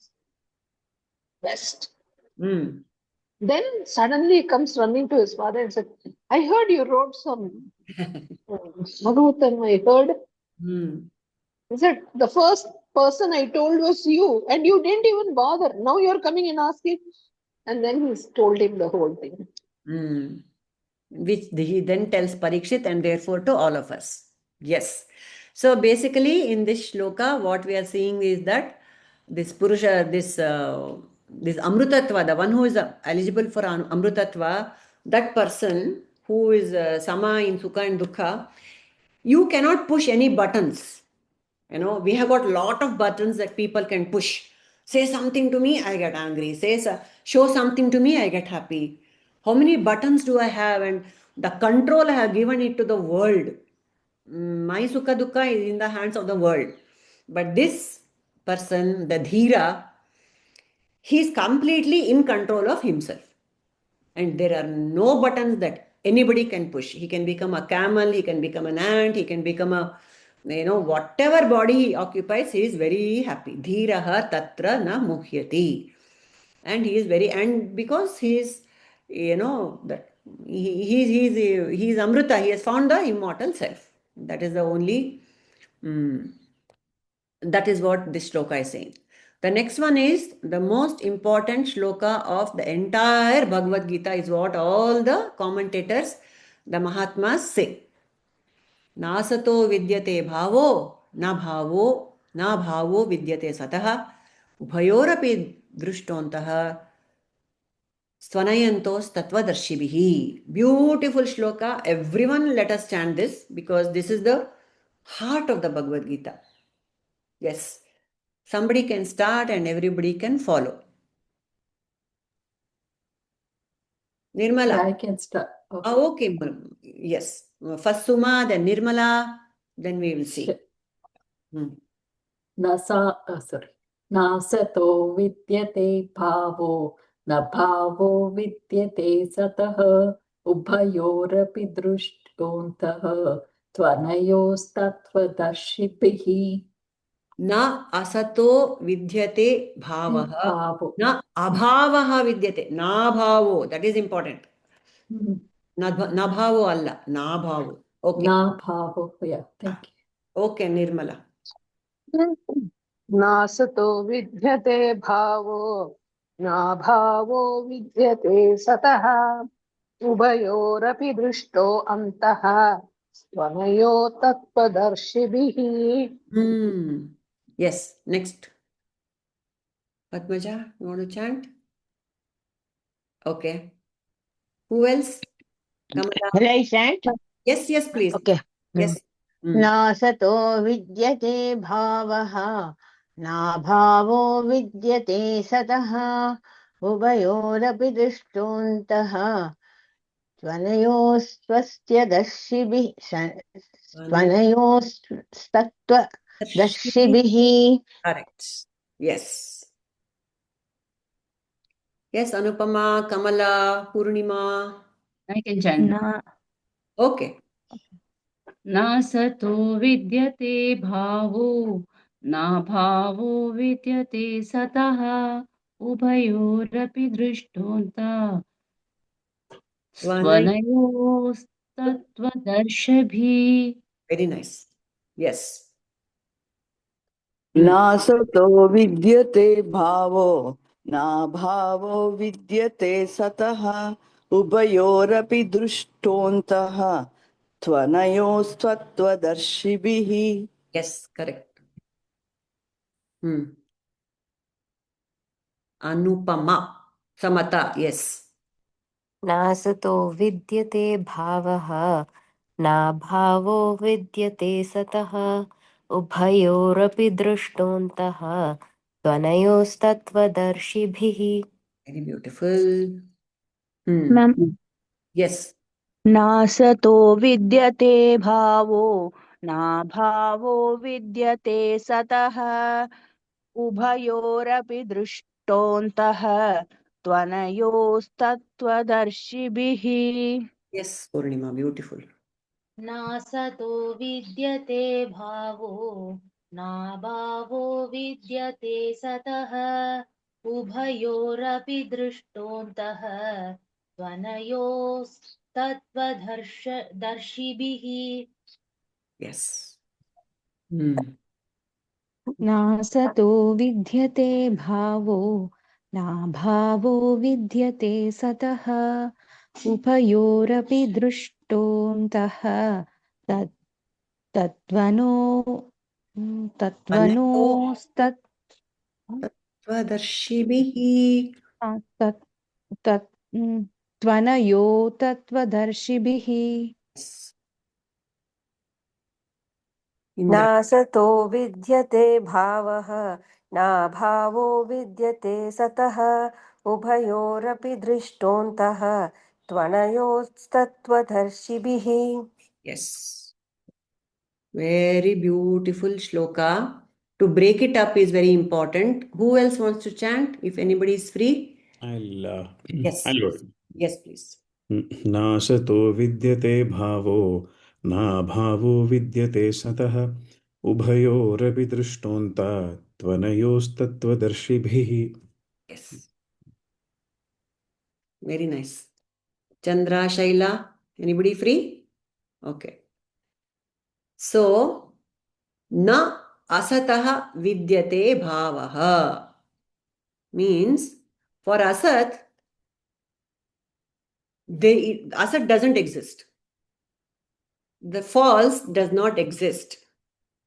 best. Then suddenly he comes running to his father and said, I heard you wrote some Bhagavatam, I heard. He said, the first person I told was you, and you didn't even bother. Now you're coming and asking. And then he's told him the whole thing. Which he then tells Parikshit and therefore to all of us. Yes. So basically in this shloka, what we are seeing is that this Purusha, this Amrutatva, the one who is eligible for Amrutatva, that person who is Sama in Sukha and Dukha, you cannot push any buttons. You know, we have got a lot of buttons that people can push. Say something to me, I get angry. Show something to me, I get happy. How many buttons do I have? And the control I have given it to the world. My Sukha Dukkha is in the hands of the world. But this person, the Dhira, he is completely in control of himself. And there are no buttons that anybody can push. He can become a camel, he can become an ant, he can become a, whatever body he occupies, he is very happy. Dhiraha tatra na muhyati. And he is and because he is, that he is Amrita, he has found the immortal self. That is the only, that is what this shloka is saying. The next one is the most important shloka of the entire Bhagavad Gita, is what all the commentators, the Mahatmas say. Nasato vidyate bhavo, na bhavo vidyate satah, ubhayorapi drushtantah, swanayantos tattvadarshibhihi. Beautiful shloka. Everyone let us chant this because this is the heart of the Bhagavad Gita. Yes. Somebody can start and everybody can follow. Nirmala. Yeah, I can start. Okay. Okay. Yes. First Suma, then Nirmala, then we will see. नासतो विद्यते भावो न भावो विद्यते सतः उभयोरपि दृष्टोऽन्तः त्वनयोस्तत्त्वदर्शिभिः न असतो विद्यते भावः न अभावः विद्यते नाभावो, that is important. न भावो अल्ल नाभावो. Okay. नाभावो, yeah, thank you. Okay, Nirmala. नासतो विद्यते भावो नाभावो विद्यते सतः उभयोरपि दृष्टो अन्तः त्वनयो तत्त्वदर्शिभिः. Yes, next. Atmaja, you want to chant? Okay. Who else? Kamala. Will I chant? Yes, please. Okay. Yes. नासतो विद्यते भावः नाभावो विद्यते सतः उभयोरपि दृष्टोऽन्तः त्वनयोस्तत्त्वदर्शिभिः. Correct. Yes. Yes, Anupama, Kamala, Purnima. I can chant. Okay. नासतो विद्यते भावो नाभावो विद्यते सतः उभयोरपि दृष्टोऽन्तः स्वनयोस्तत्त्वदर्शिभिः. Very nice. Yes. नासतो विद्यते भावो नाभावो विद्यते सतः उभयोरपि दृष्टोऽन्तः त्वनयोस्तत्त्वदर्शिभिः. Yes, correct. Anupama. Samata, yes. नासतो विद्यते भावः नाभावो विद्यते सतः उभयोरपि दृष्टोऽन्तः त्वनयोस्तत्त्वदर्शिभिः. Very beautiful. Ma'am, Yes. नासतो विद्यते भावो नाभावो विद्यते सतः उभयोरपि दृष्टोऽन्तः त्वनयोस्तत्त्वदर्शिभिः. Yes, Purnima, beautiful. नासतो विद्यते भावो नाभावो विद्यते सतः उभयोरपि दृष्टोऽन्तः त्वनयोस्तत्त्वदर्शिभिः. Yes. नासतो विद्यते भावो नाभावो विद्यते सतः उभयोरपि दृष्टोऽन्तः तत्त्वनोस्तत् तत्त्वदर्शिभिः. त्वनयो तत्त्वदर्शिभिः. Indra. नासतो विद्यते भावः नाभावो विद्यते सतः उभयोरपि दृष्टोऽन्तः त्वनयोस्तत्त्वदर्शिभिः. Yes. Very beautiful shloka. To break it up is very important. Who else wants to chant? If anybody is free. Yes. I'll go. Yes, please. नासतो विद्यते भावो नाभावो विद्यते सतः उभयोरपि दृष्टोऽन्तः त्वनयोस्तत्त्वदर्शिभिः. Yes. Very nice. Chandra, Shaila, anybody free? Okay. So, na asataha vidyate bhavaha means for asat, asat doesn't exist. The false does not exist.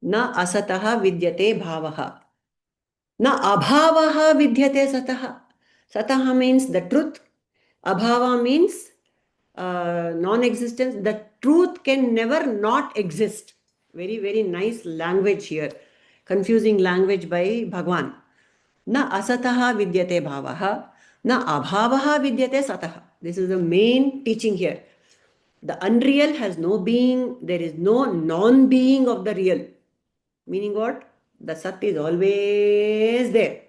Na asataha vidyate bhavaha. Na abhavaha vidyate sataha. Sataha means the truth. Abhava means non-existence. The truth can never not exist. Very, very nice language here. Confusing language by Bhagwan. Na asataha vidyate bhavaha. Na abhavaha vidyate sataha. This is the main teaching here. The unreal has no being. There is no non-being of the real. Meaning what? The Sat is always there.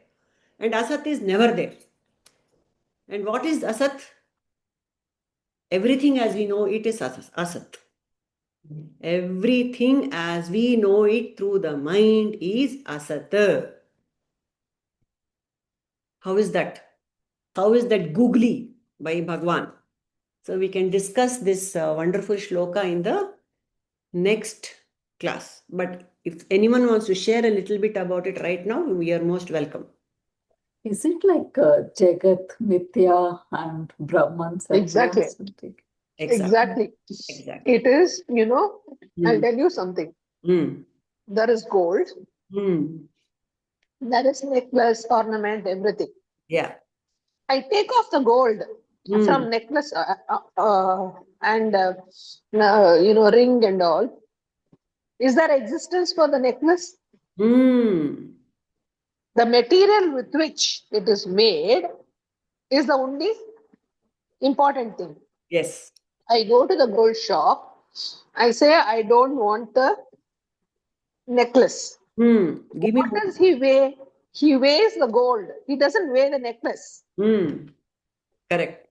And Asat is never there. And what is Asat? Everything as we know it is Asat. Everything as we know it through the mind is Asat. How is that? How is that googly by Bhagwan? So we can discuss this wonderful shloka in the next class. But if anyone wants to share a little bit about it right now, we are most welcome. Is it like Jagat, Mithya, and Brahman? Exactly. Something? Exactly. It is, I'll tell you something. There is gold. There is necklace, ornament, everything. Yeah. I take off the gold from necklace and ring and all. Is there existence for the necklace? The material with which it is made is the only important thing. Yes. I go to the gold shop. I say I don't want the necklace. What does he weigh? He weighs the gold. He doesn't weigh the necklace. Correct.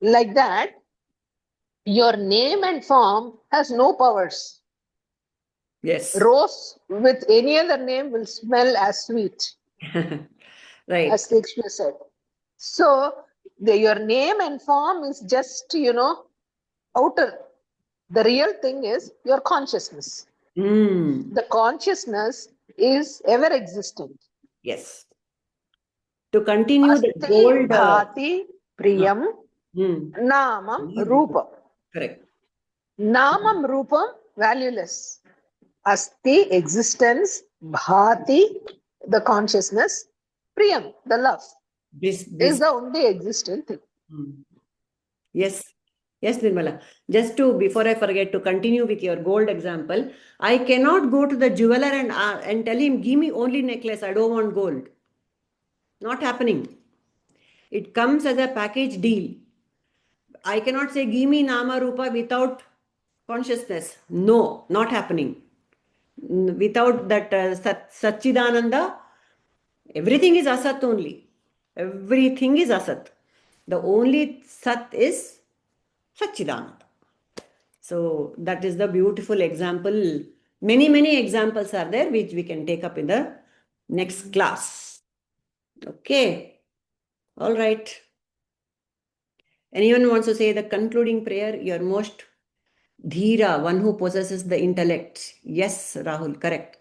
Like that, your name and form has no powers. Yes. Rose with any other name will smell as sweet. Right. As Kshetra said. So, your name and form is just, outer. The real thing is your consciousness. The consciousness is ever existent. Yes. To continue the Asti gold. bhati priyam namam rupam. Correct. Namam rupam valueless. Asti existence, bhati the consciousness, priyam the love. This is the only existent thing. Yes. Yes, Nirmala. Just to, before I forget, to continue with your gold example, I cannot go to the jeweler and tell him, give me only necklace, I don't want gold. Not happening. It comes as a package deal. I cannot say, give me Nama Rupa without consciousness. No, not happening. Without that Satchidananda, everything is Asat only. Everything is Asat. The only Sat is Satchidananda. So that is the beautiful example. Many, many examples are there which we can take up in the next class. Okay. All right. Anyone wants to say the concluding prayer? Your most Dhira, one who possesses the intellect. Yes, Rahul, correct.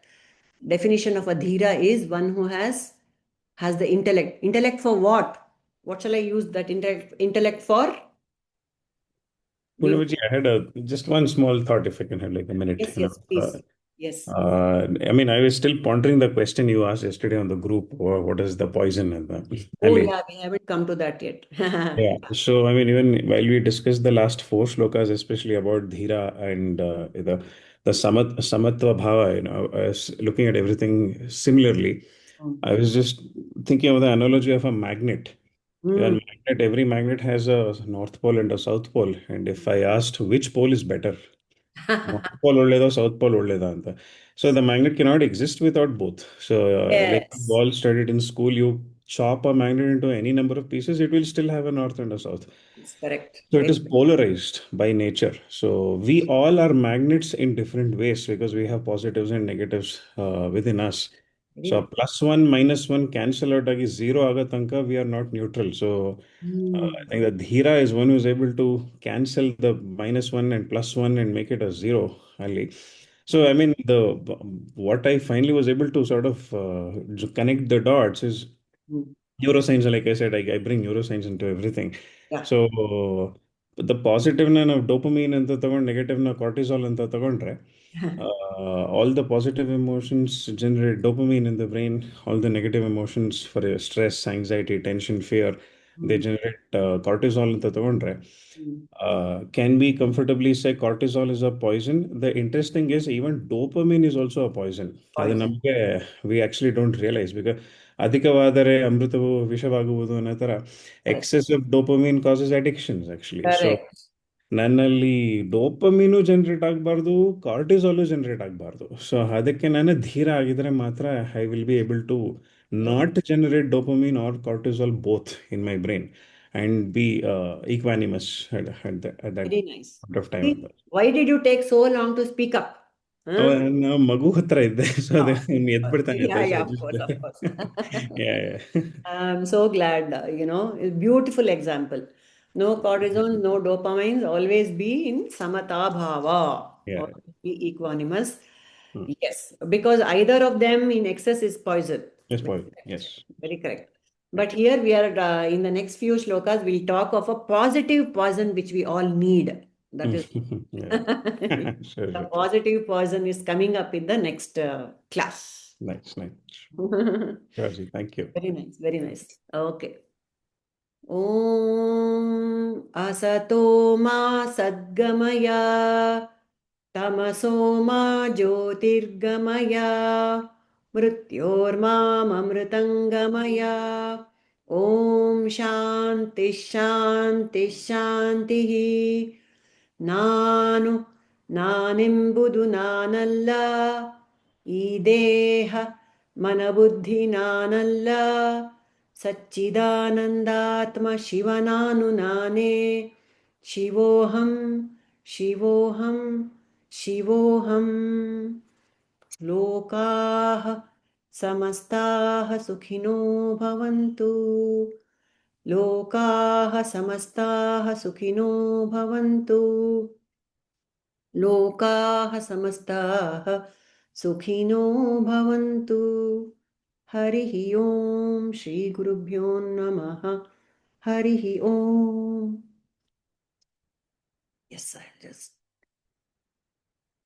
Definition of a Dhira is one who has the intellect. Intellect for what? What shall I use that intellect for? Purnaji, I had just one small thought, if I can have like a minute. Yes, yes, please. Yes. I mean, I was still pondering the question you asked yesterday on the group. What is the poison? Oh, yeah, we haven't come to that yet. Yeah. So, I mean, even while we discussed the last four slokas, especially about Dhira and the Samatva Bhava, I was looking at everything similarly. I was just thinking of the analogy of a magnet. Mm. Every magnet has a north pole and a south pole. And if I asked which pole is better, north pole ಒಳ್ಳೇದೋ south pole ಒಳ್ಳೇದಾ ಅಂತ. So the magnet cannot exist without both. So like you Yes, all studied in school, you chop a magnet into any number of pieces, it will still have a north and a south. it's correct. So it Very is polarized by nature. So we all are magnets in different ways because we have positives and negatives within us. So nice. plus one minus one cancel out agi zero agatanka we are not neutral. So I think that Dhira is one who is able to cancel the minus one and plus one and make it a zero. Ali. So I mean the what I finally was able to sort of connect the dots is neuroscience. Like I said, I bring neuroscience into everything. Yeah. So the positive na ನಾವು dopamine ಅಂತ ತಗೊಂಡು negative na cortisol ಅಂತ ತಗೊಂಡ್ರೆ all the positive emotions generate dopamine in the brain. All the negative emotions for stress, anxiety, tension, fear, they generate cortisol ಅಂತ ತಗೊಂಡ್ರೆ can we comfortably say cortisol is a poison? The interesting is even dopamine is also a poison. ಅದು ನಮಗೆ we actually don't realize because ಅಧಿಕವಾದರೆ ಅಮೃತವು ವಿಷವಾಗುವುದು ಅನ್ನೋ ಥರ excessive dopamine causes addictions actually. So Correct. ನನ್ನಲ್ಲಿ ಡೋಪಮೀನು generate ಆಗಬಾರ್ದು, ಕಾರ್ಟಿಸಾಲು generate ಆಗಬಾರ್ದು. So ಅದಕ್ಕೆ ನಾನು ಧೀರ ಆಗಿದ್ರೆ ಮಾತ್ರ I will be able to not generate dopamine or cortisol both in my brain and be equanimous at that Very nice. point of time. See, why did you take so long to speak up? Huh? ನಾವು ಮಗು ಹತ್ರ ಇದ್ದೆ so ಅದೇ ಎದ್ಬಿಡ್ತಾನೆ Yeah, of course. yeah. I'm so glad, beautiful example. No cortisol, no dopamine, always be in samata bhava, Yeah. always be equanimous. Yes, because either of them in excess is poison. Yes, Very poison. correct. Yes. Very correct. But here we are in the next few shlokas, we'll talk of a positive poison which we all need. That is Sure, the sure. positive poison is coming up in the next class. Nice. Sure, thank you. Very nice, very nice. Okay. Om asato ma sadgamaya tamaso ma jyotirgamaya mrityorma amritangamaya. Om shanti shanti shanti. ನಾನು ನಾನೆಂಬುದು ನಾನಲ್ಲ, ಈ ದೇಹ ಮನಬುದ್ಧಿ ನಾನಲ್ಲ, ಸಚ್ಚಿದಾನಂದಾತ್ಮ ಶಿವನಾನು ನಾನೇ, ಶಿವೋಹಂ ಶಿವೋಹಂ ಶಿವೋಹಂ. ಲೋಕಾಃ ಸಮಸ್ತಾಃ ಸುಖಿನೋ ಭವಂತು. लोकाः समस्ताः सुखिनो भवन्तु. लोकाः समस्ताः सुखिनो भवन्तु. हरिः ओम श्री गुरुभ्यो नमः. हरिः ओम. Yes, I'll just